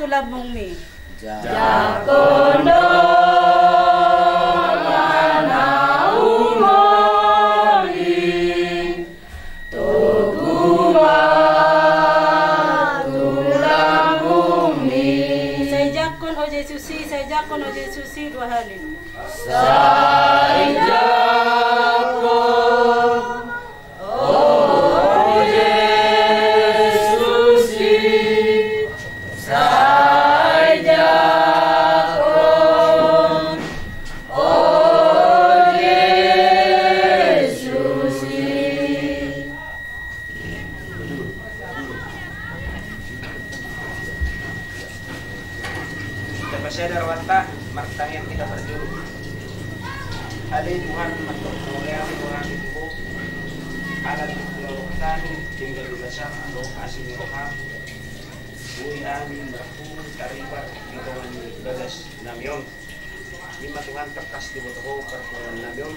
tulabong mi. Jakondo mana umoni toguma tulabong mi. Saya jakon o Jesusi, saya jakon o Jesusi dua halin. Saya jakon Sadar wanta martang yang kita berjuru. Ada Tuhan menolak Tuhan itu. Ada kami tinggal di dasar atau kasih roham. Bui amin berku taribat hitungan belas namion. Lima Tuhan terkas di botoh perkuan namion.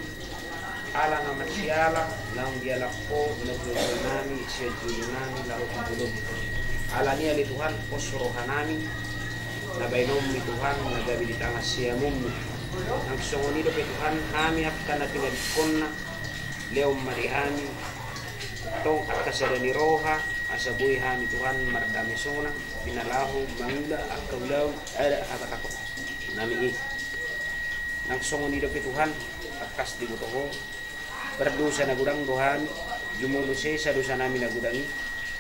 Ala nama siala lang dia lakpo nagulungan nami siya julungan lalu kubulog. Ala niya li Tuhan posrohanami. Nabainom ni Tuhan nagabi di tanga siya mummi. Ang sungonido pe Tuhan kami akan na pinagkon na leom marihami tong akasada ni roha asabuhi hami Tuhan mardami sona pinalahu mangula akaulaw ada akatakot nami ang sungonido pe Tuhan akas di butoho berdosa na gudang dohami jumuluse sa dosa nami na gudangi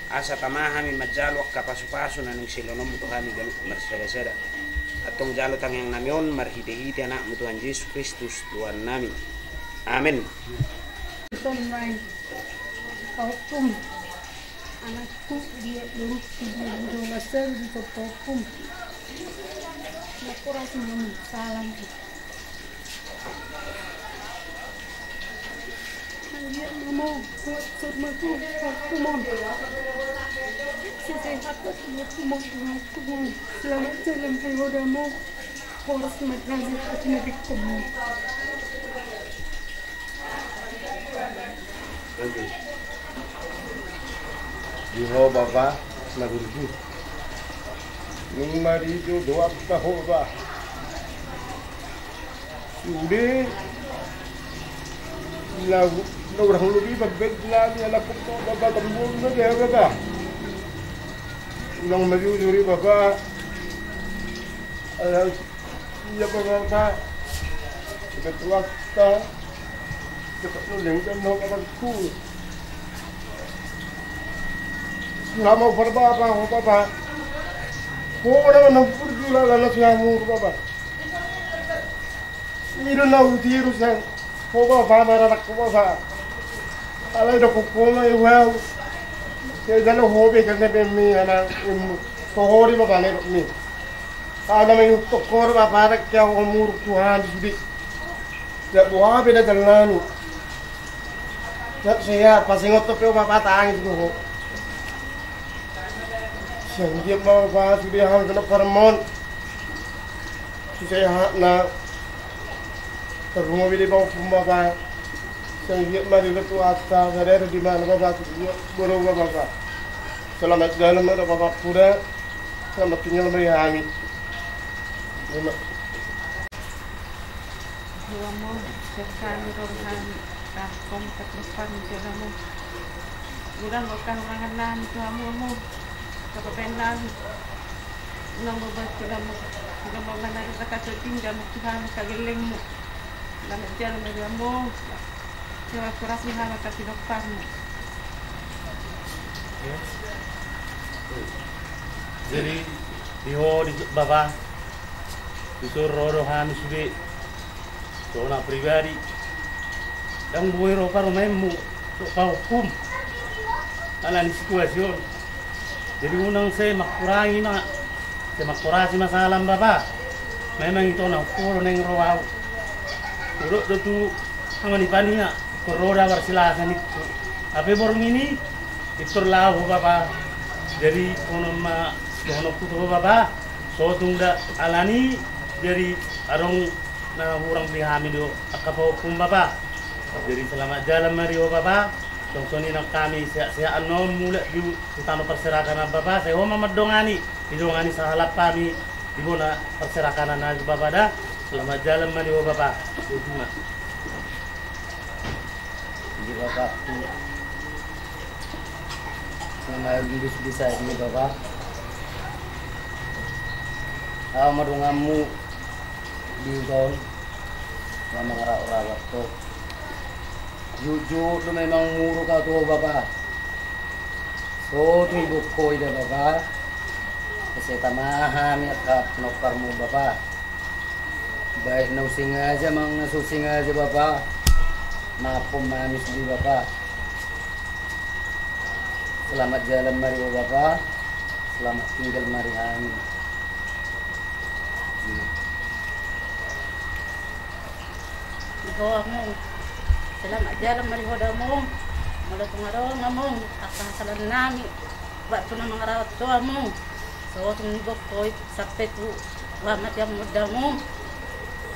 asa tamahami majalwak kapasu-pasu na ng silonom Tuhan galut marsada-sada atong jalo tang yang namion marhiti-hiti anak Tuhan Yesus Kristus Tuhan nami. Amin. Sunray kaukum anakku dia belum dolasan di kaukum nakurang semua salam dia mau buat semua tu kumon Selamat jalan perihodamu. Horas madrasah atinarikmu. Diho Bapa Nagurju. Ning marido doa tahoba. Sudah lagu orang lebih berbeda lagi anak kuto Bapa tembung saja Bapa. Ulang maju suri Bapa. Ya Bapa. Ketua kita cepat nuling dan mau kawanku. Lama berbapa Bapa. Orang nak berjualan anak siamur Bapa. Ini nak urusan. Bapa marah nak Bapa. Alai dah kukuna iwau. Saya dah hobi kerana bemi anak kohori Bapa ni ni. Ada main tokor Bapa nak kau umur Tuhan sudi. Tak buah beda jalan. Tak saya pasang otot Bapa tangis tu. Sanjip Bapa sudah hal kena permon. Saya nak terumah bila bawa Bapa. Sanjip mari letu asta saya di mana Bapa baru Bapa. Selamat jalan ada Bapa pura. Selamat tinggal mari kami. Tuamu, sekali rohan, rakom ketepan jalamu. Bukan bukan orang tuamu. Kepenan nang membaca dalam mana kita kata tinggal Tuhan kagelengmu dalam jalan mediamu sewa keras mihala kasih doktermu. Jadi diho di Bapa disuruh rohani sudah soalnya pribadi yang buai ropa rumahmu kau hukum ala ni situasi. Jadi unang saya makurangi saya makurasi masalah Bapa. Memang itu nak puluh neng roau. Urut tu ang manipaniya koroda bersilasan itu. Tapi borong ini itu lahu Bapa. Jadi kono kutu Bapa. So tunda alani jadi arong na urang pihami do akapokum Bapa. Jadi selamat jalan mari Bapa. Contohnya kami saya anom mulai di tanah perserakan Bapa. Saya madongani didongani sahalap kami di mana perserakan anak Bapa dah. Selamat jalan mari Bapa. Terima. Jadi Bapa nama bisa ini Bapa. Madongamu di tahun nama rawat tu. Jujur tu memang muru kau tu Bapa. So tu ibu koi dah Bapa. Saya tamahami akap nokarmu Bapa. Baik nau singaja mang nasu singaja Bapa. Maafum manis di Bapa. Selamat jalan mari Bapa. Selamat tinggal mari amin. Doamu. Selamat jalan mari hodamu. Mula tungarong among akasalan nami. Waktu na mangarawat tuamu. So tunibok koy sampai tu wamat yang mudamu.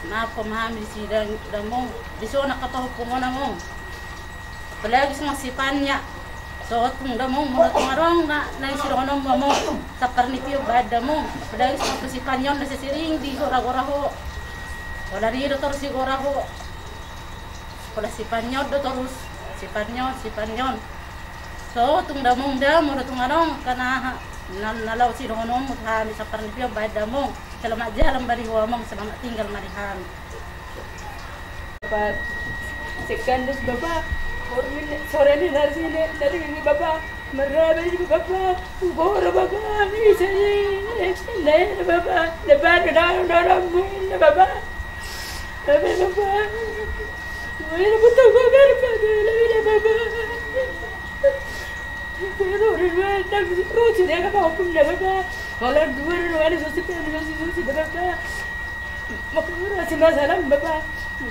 Maaf pemahami sidang damu. Biso nakatahupungan mo. Apalagi sa sipannya. So damu mula tungarong na isironom mo. Sa karnipyo badamu. Apalagi sa sipanyon na sisiring di gora-goraho. Wala rin doktor si goraho. Kalau sipanyon do terus sipanyon so tung damong damo tung anong kana nalaw si donom kami sa parnipyo bayad damong selamat jalan bari huamong selamat tinggal mari kami Bapak sekandes Bapak sore ni dari ini Bapak meraba ibu Bapak bora Bapak ni saya naik Bapak lebar dalam Bapak Bapak Bueno, puto comer para la vida papá. Pero revuelta, roche de acá para pum la papá. Hola, dua no ada sosi papá. Makanya masih masalah papá.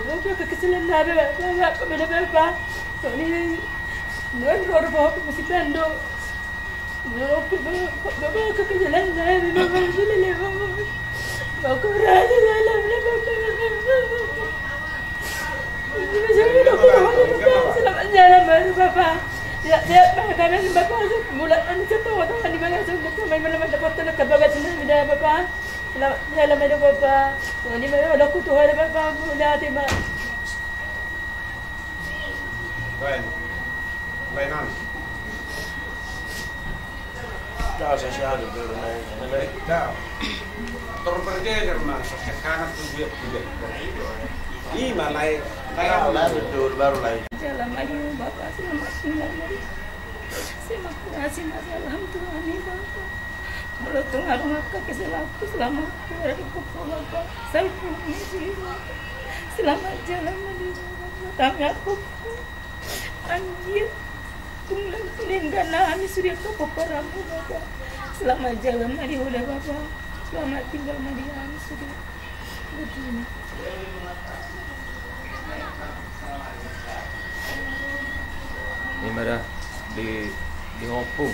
Roche kekesalan nabe papá, kemana papá. Ini non rodo papá masih pendo. Oke, Bapak aku ke jalan saya, Bapak sudah lewat. Aku rasa salah, Bapak. Selamat jalan baru Bapak. Ya, kami Bapak bulan ini satu tahun di mana sudah kami menemani dapat tenaga Bapak sendiri dah Bapak. Selamat jalan baru Bapak. Ini mana ada kutu ada Bapak mudah terima. Lainan. Dah saya sihat dulu naik. Dah. Turun pergi karena sakit kanan tuh dia. Ini malai betul baru lain. Jalan lagi Bapak selamat tinggal lagi. Terima kasih masalah Tuhan ini Bapak. Kalau Tuhan maka kesalahanku selamat keluar di kuku Bapak. Saya pulang di Bapak. Selamat jalan lagi Bapak. Kami aku anjir. Tunggal peninggalan sudah ke peperamu Bapak. Selamat jalan lagi udah Bapak. Selamat tinggal lagi sudah. Betul. Ini pada di Hopung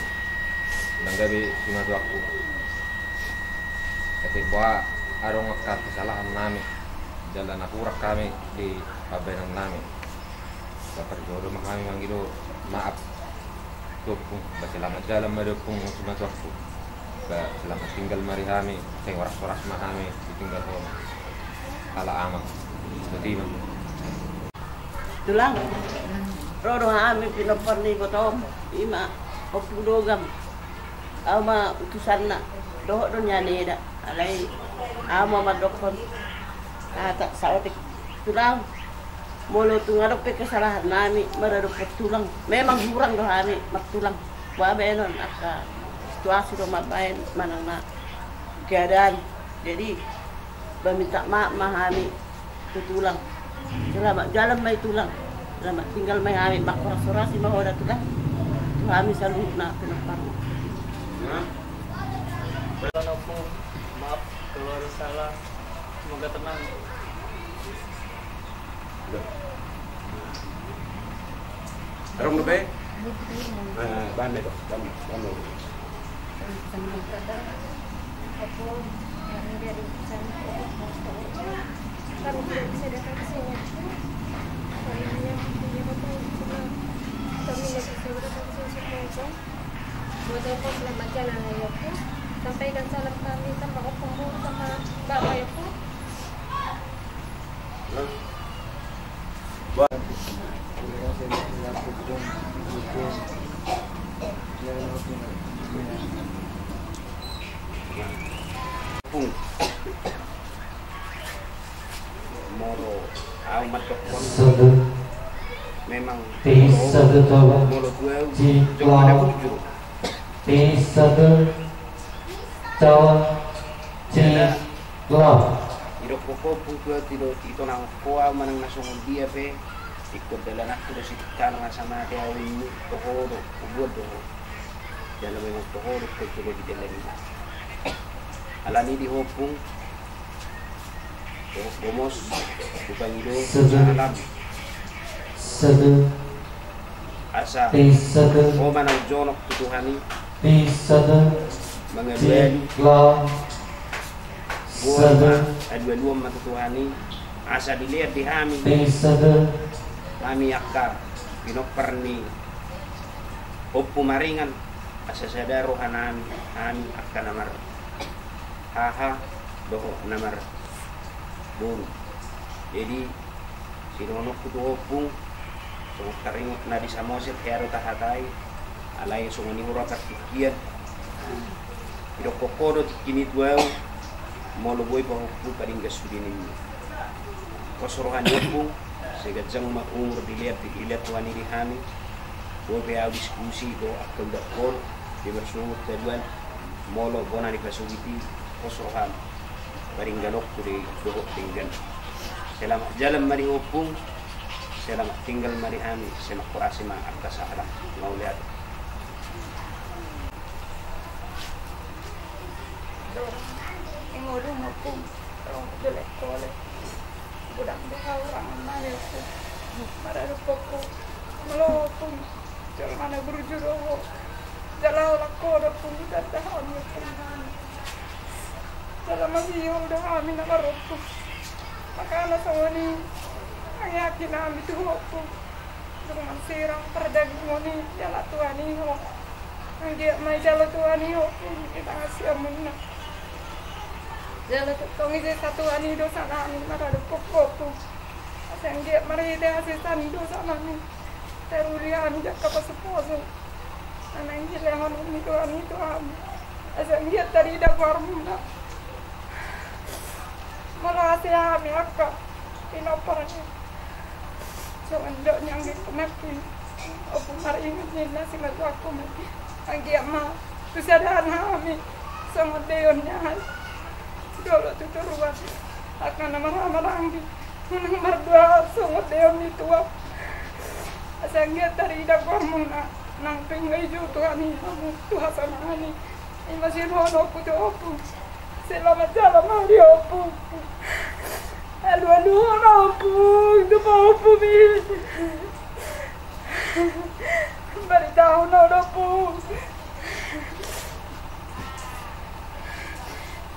dan gabi cuma aku ketika ada ngangkat kesalahan nami jalan aku kami di pabenan nami bapak jodoh kami manggil maaf Hopung selamat jalan madopung cuma aku selamat tinggal mari kami saya waras-waras kami ditinggal home ala amak betul tulang rodo kami pinoparni ko tom ima opudogam ama utusan na doho do nyane da alai ama madokon ata saotik tulang molo tungarok pe kesalahan nami marado tulang memang kurang do kami magtulang babe non aka situasi do mabain manang na keadaan jadi meminta maaf kami tulang selamat jalan may tulang selamat tinggal may kami makorasi mahoda tulang kami selalu na pinaparo aku maaf kalau ada salah, semoga tenang. Arong na ba eh? Banda dong, banda. Aku kami dari sana kami tidak bisa datang ke sini. Kami punya bapak sudah kami tidak bisa datang ke sini semua. Buat aku selamat jalan ayahku. Sampaikan salam kami sama opungmu sama bapak ayahku. Pung moro au matokon memang moro dua jangan ada bujur Iro koko pungkua tiro ito nang koa manang nasungol dia pe ikut dalam aku do sikan sama dia ini tohoro ubud do dalam memang tohoro ke kilo di dalam ini alani di hopung bomos bukan itu alam asa o manang jonok tutuhani mengadui dua matutuhani asa dilihat di kami akar pinoperni opu maringan asa sadaro hanan kami akan namar haha doho namar buru jadi sinonok kutu opung sungguh taringot na di samosir kaya tahatai alay sungguh nihurakat kikian idok kokodo tikinit wow molo boy pahupu paling gasudin ini kosorohan opung segajang umur dilihat tuan ini kami boy diskusi do akal dakol di bersumut keduan molo bona di kasugiti kosorohan paling galok di dohok tinggal selamat jalan mari opung selamat tinggal mari kami selamat kurasi ma atas alam mau lihat Yang udah ngopung orang jelek kolek budak orang mana itu marah pokok melopung jalan mana berjuruh jalan laku udah pun dan tahan ya dalam masih udah amin nak rotu maka anak sawani ang yakin namin itu hopo dengan sirang perdaging moni jala tuani ho ang dia may jala tuani ho kita ngasih amun na jala tuangi je satuani do sana amin marada popo asang dia mari dia asisan do sana amin teruria amin jak kapaseposo anang dia lehon umi tuani itu amin asang dia tadi dah warmuna malah saya amin akka inoparnya so andok nyang dikenakin opo mari ingat nasi matu aku mati anggi ama kesadaran kami sama deonnya dolo tuturuan akan nama maranggi nang mardoa sama deon itu asangnya tari dak gormuna nang pengai ju Tuhan kamu Tuhan sama ani masih hono ku opo selamat jalan hari opo aduh ampun itu apa nih bari tahu apa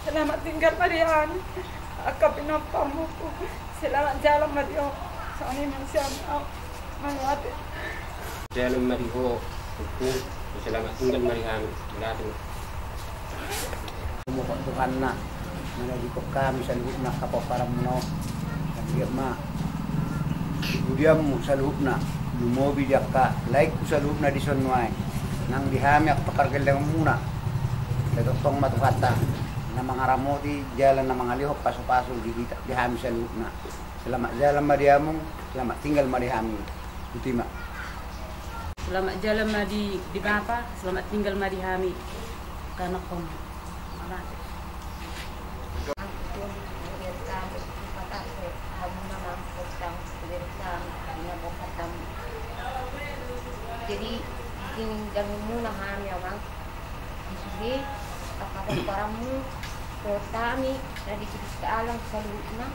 selamat tinggal Marian akak pinapamu selamat jalan Mario soalnya manusia mangat jalan Mario selamat tinggal Marian lalu Semua Tuhan na di kami sa loob na kapaparam no dia ma Budiam mo sa loob na lumobi dia ka like ko sa loob na di sonway nang dihami ak pakargal lang muna datong matukata na mga ramoti jalan na mga lihok paso-paso dihami sa loob na selamat jalan mariamong selamat tinggal marihami utima selamat jalan di Bapa selamat tinggal marihami karena kamu jadi tinggal muna kami orang di sini kapag paramu kami dari sini ke alam salutna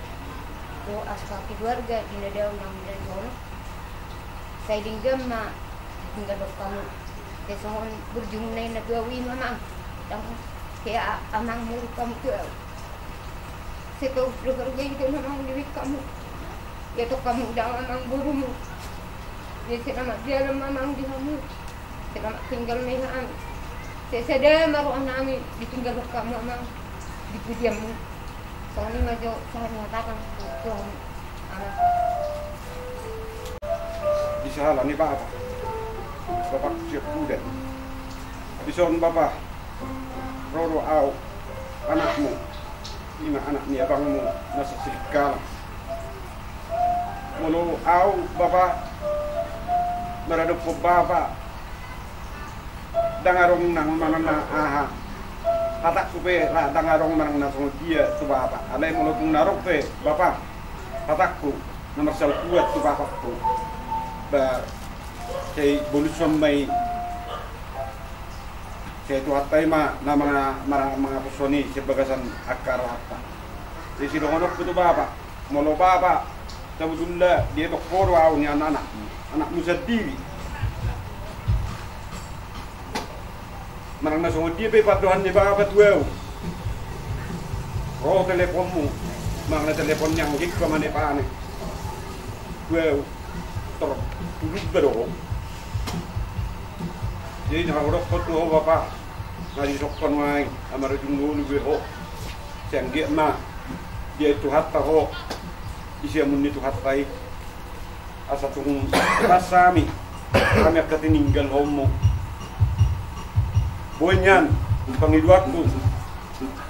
do asal keluarga di dalam dan dono saya dinggam ma tinggal kamu kesohon berjumlah na gawi mama dan kaya amang muru kamu ke seto keluarga itu memang diri kamu ya to kamu dah amang burumu ya selamat jalan mamang di kamu selamat tinggal mehan saya sadar maru anami ditinggal kamu mamang di pudiamu soalnya majo saya nyatakan Tuhan anak bisa halan ni Bapak siap kuda bison Bapak roro au anakmu lima anak ni abangmu nasa sikal mulu au Bapak meraduk ko Bapak dangarong nang manana aha hatak ko be la dangarong nang nasong dia tu Bapak alay mulu kung narok be Bapak hatak ko na marsal kuat tu Bapak ko ba kay buluson may kay tuhatay ma na mga pusoni sa bagasan akarata di sinonok ko tu Bapak mulu Bapak tabudullah dia dokoro aw ni anak musadiri marang nasong dia be patuhan ni Bapak tuwew ro teleponmu mang na telepon yang hik ko mane paane tuwew tor tulog bero jadi nang ko tu Bapak ngari sokon mai amaro jungulu be ho sengge ma dia itu hatta ho isi amun itu hattai asa tung rasami kami akan tinggal homo bonyan pangiduakku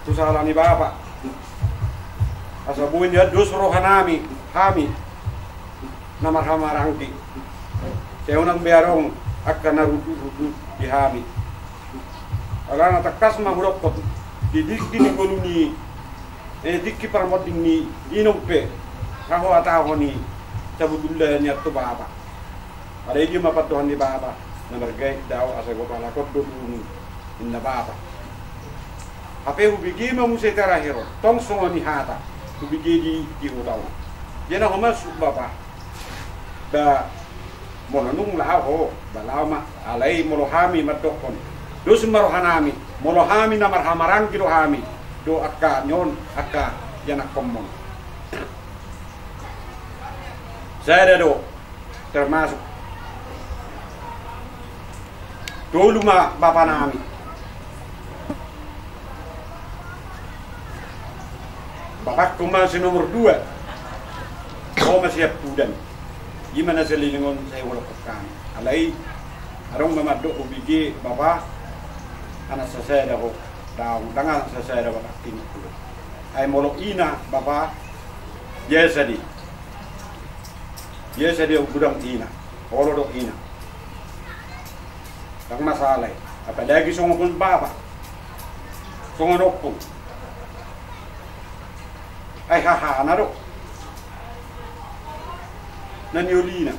tu salani Bapak asa bonya dos rohanami kami namar hamarangki saya unang bearong akan narudu di hami alana takas mahurokot didik dini koluni dikki parmoding ni inompe kaho ataho ni cabudullah niat tu Bapak ada dia mapatuhan ni Bapak namargay daw asa ko pala ko dulu inna Bapak ape ubigi ma musay tarahiro tong songoni hata ubigi di utaw jena homas Bapak da monanung lao ho balama alai molohami matokon dos marohanami molohami na marhamarang kirohami do akka nyon akka yanak komon. Saya do termasuk dulu mah bapak nami bapakku masih nomor 2 kau masih pudan gimana selingon saya walaupun alai arong mamadok ubigi bapak anak saya dah daun dengan saya dah bapak tinggi ay molok ina bapak biasa di gudang ina olo dok ina tak masalah apa lagi songkon bapak songon okpun ay haha na dok nanyolina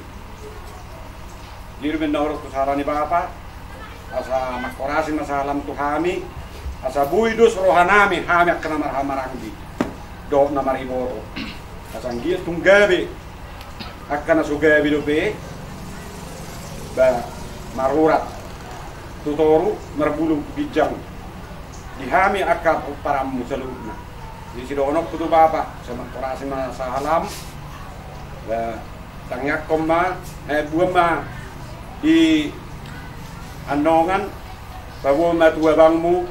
lirben na oras kusara ni bapak asa makorasi masalam tuhami asa buidos rohanami hami akana marhamarangdi do na mariboro asa ngia tunggabe akana sugabe do be ba marurat tutoru marbulu bijang dihami akap para musaluna di sidonok kudu bapa sama korasi masalam ba tangyak koma buama di andongan bahwa matua bangmu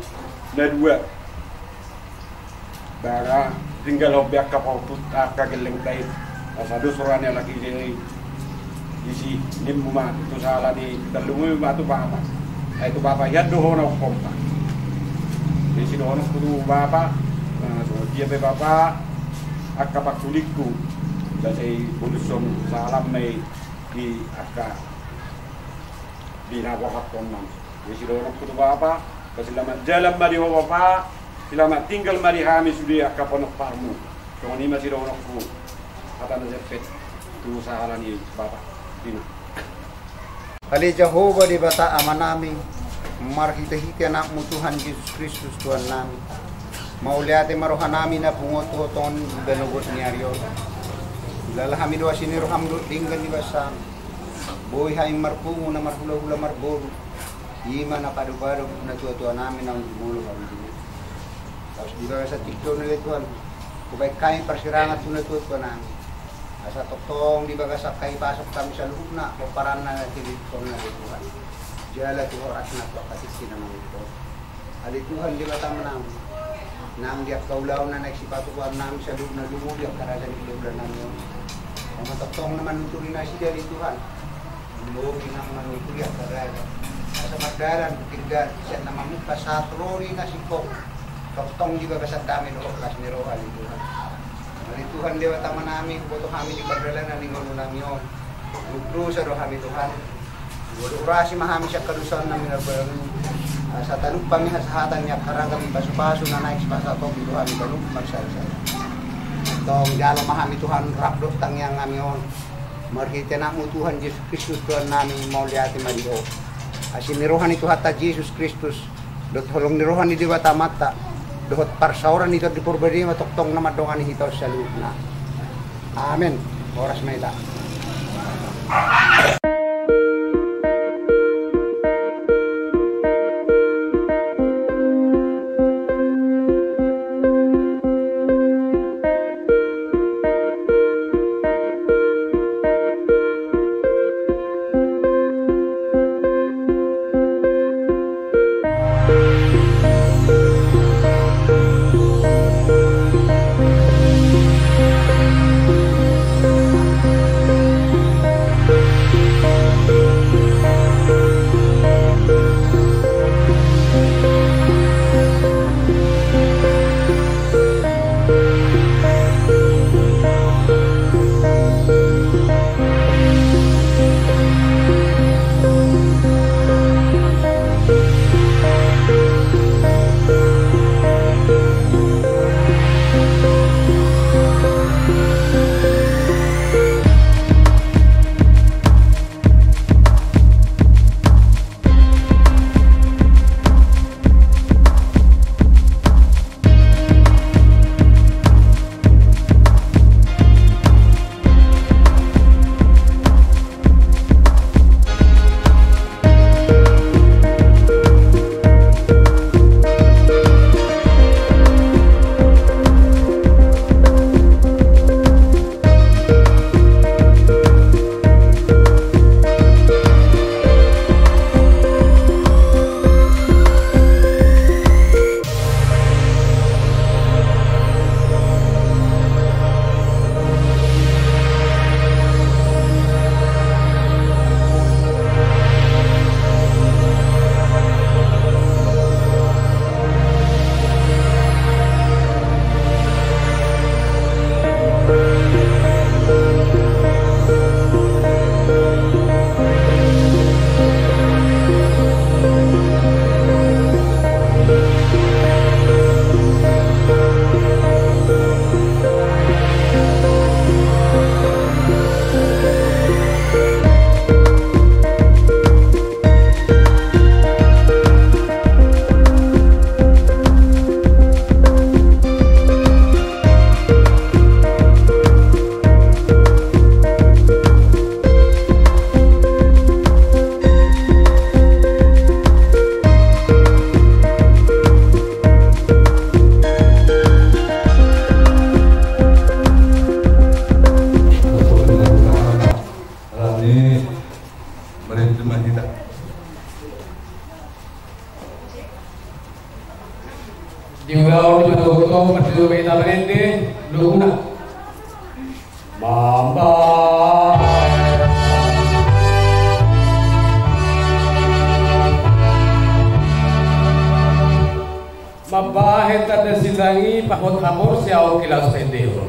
na 2 bara tinggal hobiak kapauaka geleng tait asado sorane lagi di si nimbuma itu salah di telungu batu papa itu papa ya dohono kompa di si dohono kudu papa so dia pe papa akka pakuliku dari buluson salam mai di akka di nawahak konan di si dohono kudu papa selamat jalan mari bapak selamat tinggal mari kami sudah akka ponok parmu so ni masih dohono ku kata na jepet tu sahalan ni bapak dina Kali Jehovah di bata amanami marhita-hita anak Tuhan Yesus Kristus Tuhan nami mauliate marohanami na pungot-hoton benugot ni Aryo lalahami doa sini rohamdo tinggal di basam boy hay marpungo na marhula-hula marboru ima na padu-padu na tua-tua namin ang gumulo kami dito tapos di ba sa tiklo nila Tuhan kubay kain persirangat na tua-tua namin asa toktong di baga sakay pasok kami sa loob na paran na tilipon na Tuhan jala Tuhan at napakasisi naman ito ali Tuhan di ba tama namin nang diak kaulaw na nagsipatukuan namin sa loob na lumuli ang karasan ng lubulan namin ang matoktong naman nuturi na siya di Tuhan lugi nang manuturi ang karasan asa magdaran tigdan siya na mamukha sa trori na sikok toktong di baga sa dami no oklas ni Roha di Tuhan ali Tuhan dewa tama namin boto kami di pagdalan na lingon namin yun lugro sa roh kami Tuhan urasi mahami siya kalusan namin sa taluk kami hasahatan niya karang kami paso-paso na naik sa to di Tuhan taluk magsal-sal tong dalam mahami Tuhan rapdot tangyang kami yun marhita na mo Tuhan Yesus Kristus Tuhan namin mauliati maliho asin nirohan ito hata Yesus Kristus dot holong nirohan ni Dewa Tamata dohot parsauran ito di purbadi matoktong na madongan ni hitaw sa loob na. Amen. Oras may la. Jingao di betul-betul berdua kita berende luna. Mamba. Mabahet ada silangi pakot hamur siau kilas pendeo.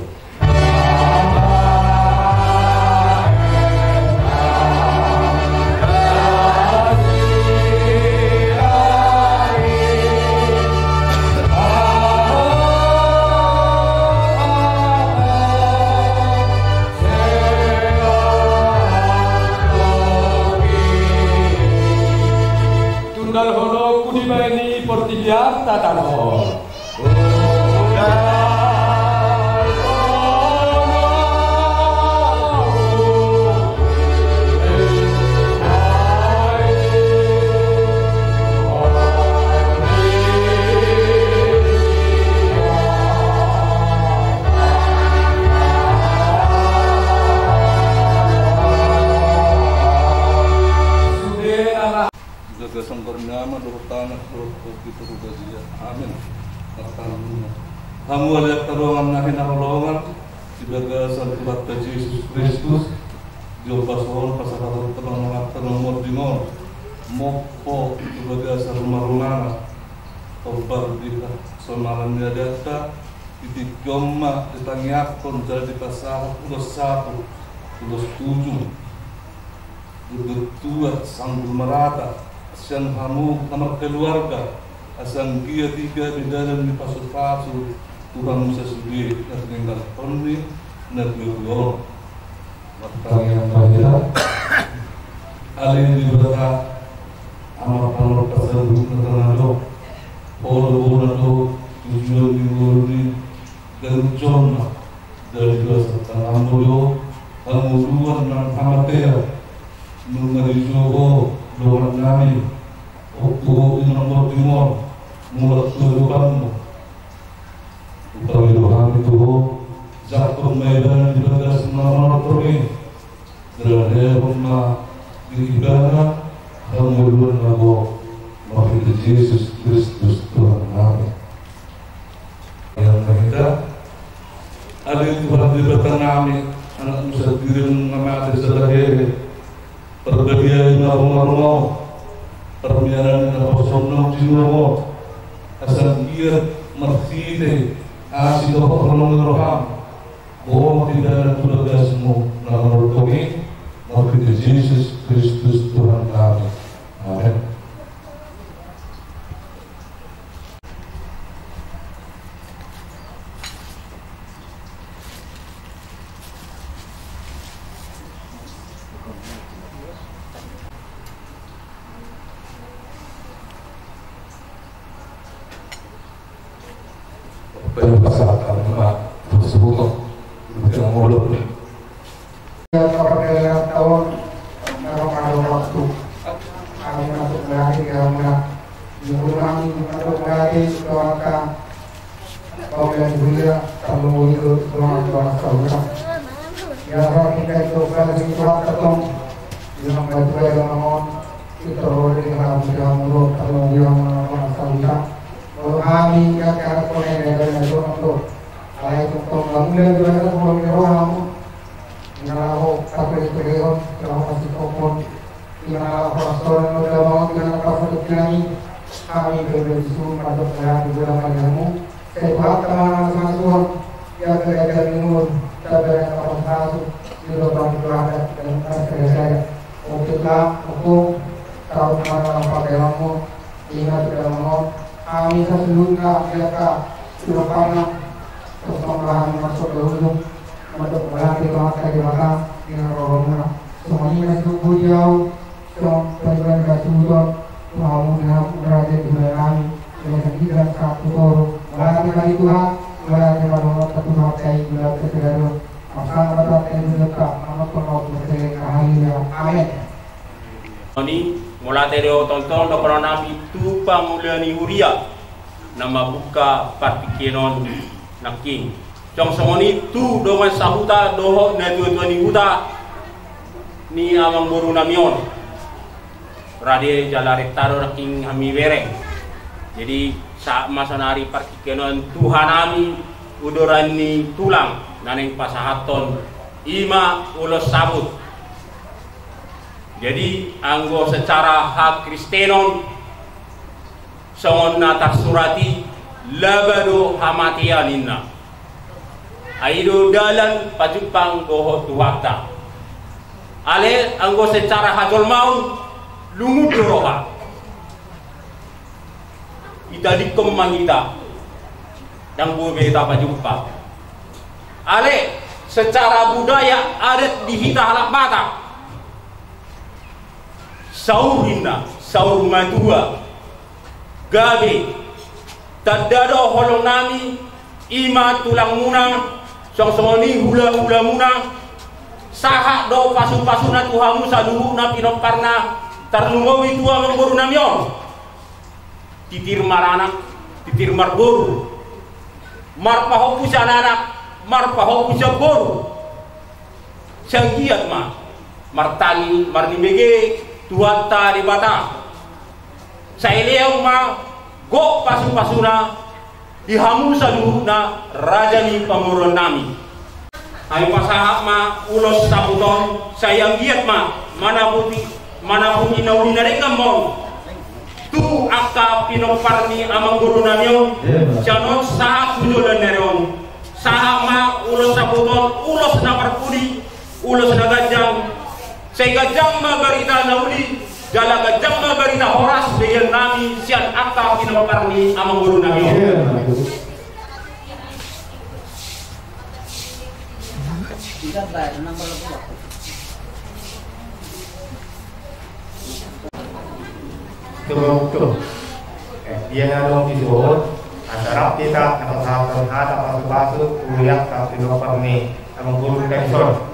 Tundal hono kudiba ini portiliar tatanor. Jaga sangkarnyama doh tanah doh kita ruga dia. Amin. Alhamdulillah. Hamu ada terowongan nahin arolongan dibaga santulat Yesus Kristus dio pasohon pasakaran ternomor dingon mopo dibaga sarumah-rumana tobar dika somalannya data titik gomma ditangyakkon jadi pasal ulos 1 ulos 7 berdua sanggul merata asian hamu kamar keluarga asang gia 3 di dalam di pasu-pasu Tuhan Musa Sudi yang tinggal koni dan beliau waktu yang banyak alih di berata amat panor pasal tertentu polo tujuan di dan jomna dari dua serta amboyo amuluan dan amatea nungari jogo doan nami waktu nomor timur mulut kehidupanmu utawi dohan itu jatuh medan di bagas nomor terus dari rumah di ibadah kemudian lagu mati Yesus Kristus Tuhan kami yang kita ada Tuhan di batang kami anak Musa diri mengamati selahir perbedaan rumah-rumah permiaran dan personal jiwa asal dia merside asih doa penolong roham bahwa tidak ada tugasmu nama kami mati Yesus Kristus Tuhan kami. Amin. Pasal tersebut yang mulut kepada tahun pada waktu kami masuk berakhir karena mengulangi untuk berakhir doakan pembelian dunia terlalu itu doa saudara ya kita itu bagi Tuhan ketong yang batu yang mohon kita boleh dengan mudah mulut kalau dia menolak saudara kami yang akan boleh dengan untuk ayat untuk mengambil juga boleh roham Inalaho kapal pereon kalau masih kopon inalaho restoran udah mau dengan kapal kami berbisu pada perayaan bulan Majamu saya buat teman-teman Tuhan yang belajar minum tabel kapal satu di lubang berada dan saya untuklah hukum tahun mana pakai kamu ingat tidak mau kami sebelumnya mereka sudah pernah persoalan masuk ke hulu untuk melatih bangsa di mana dengan rohnya semuanya itu beliau yang pelajaran kasudan mau berada di dalam dengan tidak satu orang melatih dari Tuhan melatih manusia Tuhan saya melatih segala maka pada yang dekat nama penuh berkahaya amin. Ini mulai dari tonton dokter Nabi tu pamuliani Huria nama buka partikinon naking Jong songoni tu doman sahuta doho na tuani huta ni amang buru namion rade jala rektaro raking hami wereng Jadi saat masonari partikenon Tuhan kami udorani tulang naneng pasahaton ima ulos sabut. Jadi anggo secara hak Kristenon songon nata surati labado hamatia ninna aido dalan pajupang doho tuwakta ale anggo secara hajol mau lungud doroha ita dikom mangita yang bubeta pajupang ale secara budaya adat di hita halak batak saur hinna saur madua gabe tadado holong nami ima tulang munang songsongoni hula-hula munang saha do pasu-pasuna tuhamu saduhu na pinomparna tarlungowi tua mengboru namion titir maranak titir marboru marpahoku sananak marpahoku saboru sanggiat ma martani marnimege tuata di bata saya lihat ma go pasu-pasuna dihamu saduhna rajani pamuron nami ay pasahap ma ulos sabuton sayang giat ma mana pun inauli narekam mo tu akka pinoparni amang guru namyo janon sahat bujolan neron sahap ma ulos sabuton ulos na parpudi ulos na gajang say gajang ma barita nauli jala gajang ma barita horas dengan nami sian akka pinoparni amang guru namyo. Tuh, dia ngadong disebut antara kita nakasahatan hata pasu-pasu kuliah tapi lupa ini amang guru tensor.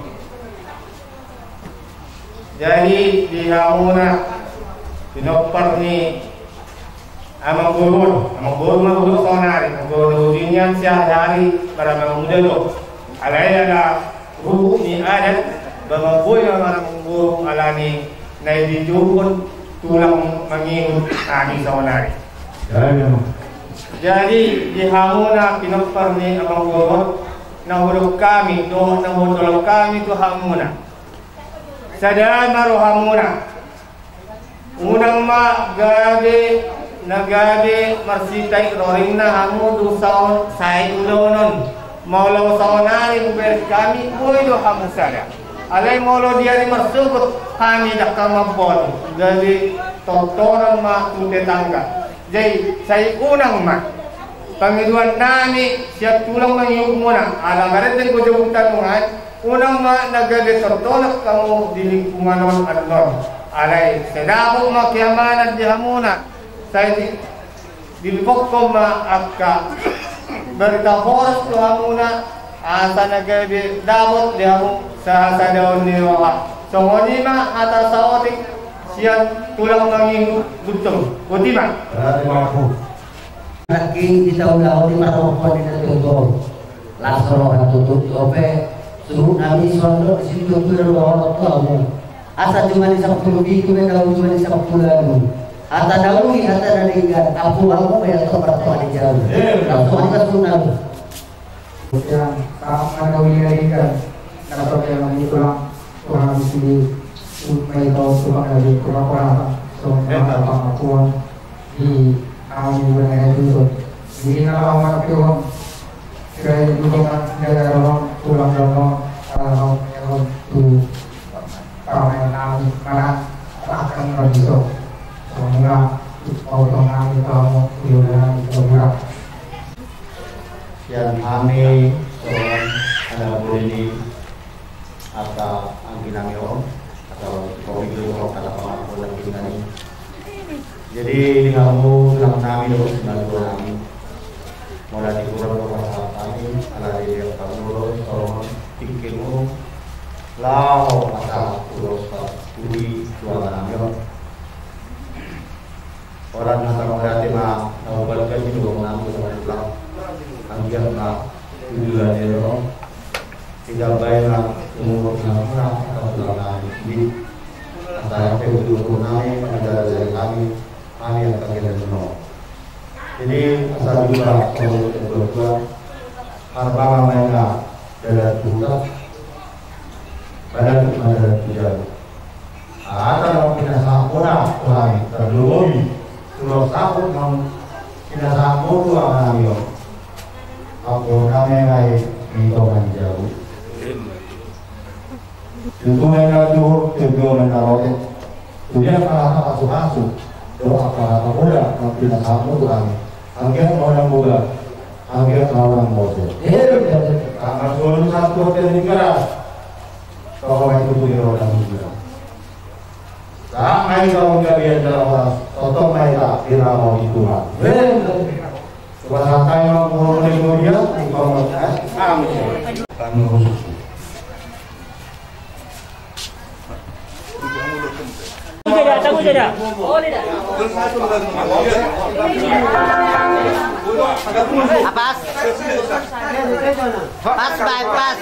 Jadi di hamuna pinopar ni amang guru maguluk sonari guru dinyan siya dari para mga modelo alay na ruhu ni adat bamaboy ng mga guru alani na idijukon tulang mangingod ani sa onari. Jadi di hamuna pinopar ni amang guru nahulog kami doon nahulog kami to hamuna sadaan maruhamuna unang ma gabi nagabi marsitay roring na hamu dusaon say ulonon maulo saonari uber kami uido hamu sada alay maulo dia ni marsugot kami nakamabon gabi tontonan ma tutetangga jay say unang ma pangiduan nami siya tulang mangiyog muna alagaret din ko jabutan mga unang ma nagabi tontonak kamu di lingkungan anon alay sedabo makiamanan di hamuna saya dilipok ko maaka berita horas to hamuna asa nagabi dabot di hamu sa daon ni wawa so ngoni ma ata sa otik siyan tulang manging gutong odi ma Aking itaw-law di marokon ni natuto lasro natuto ope suruh nami suando situ pero kamu asa cuma ni sabtu biku me kau cuma ni sabtu lalu ata dauli ata naligan apu aku ya to pertama di jalan atau kita sunang yang sama dauli naligan dapat yang pulang Tuhan sini supaya kau Tuhan lagi kurang so apa aku di kami benar itu jadi kalau orang Tuhan kaya dukungan negara orang pulang orang yang tu kami nami mana akan berjumpa semua orang nami kamu diulang diulang yang kami seorang ada boleh atau angginangyo atau komilu kata pengakuan kita ini jadi di kamu dalam nami dulu sembilan kami mulai dikurang beberapa kali ala dia kamu tolong pikirmu lau masa pulau studi dua nami orang yang terhormat mah nawabalkan itu nami sama pulang anggiat mah tujuan dia tidak baiklah umur nama atau pulang nami antara kedua nami ada dari kami yang akan kita Jadi asal juga kalau kedua harga mereka dari juga pada ada tidak. Ada yang kita sakuna Tuhan terlebih sudah sakut yang kita sakut Tuhan kami. Aku kami ngai itu menjauh. Tentu mereka tuh tentu mereka roket. Tujuan apa kasu doa apa muda yang kita sakut Tuhan. Angkat orang muda, angkat orang muda. Karena seluruh satu negara, kalau itu punya orang muda. Sampai kau kalian dalam toto mereka kira mau Tuhan. Bahasa yang mau dia, engkau kami khusus. Takut tidak? Oh tidak. Pas. Pas, pas.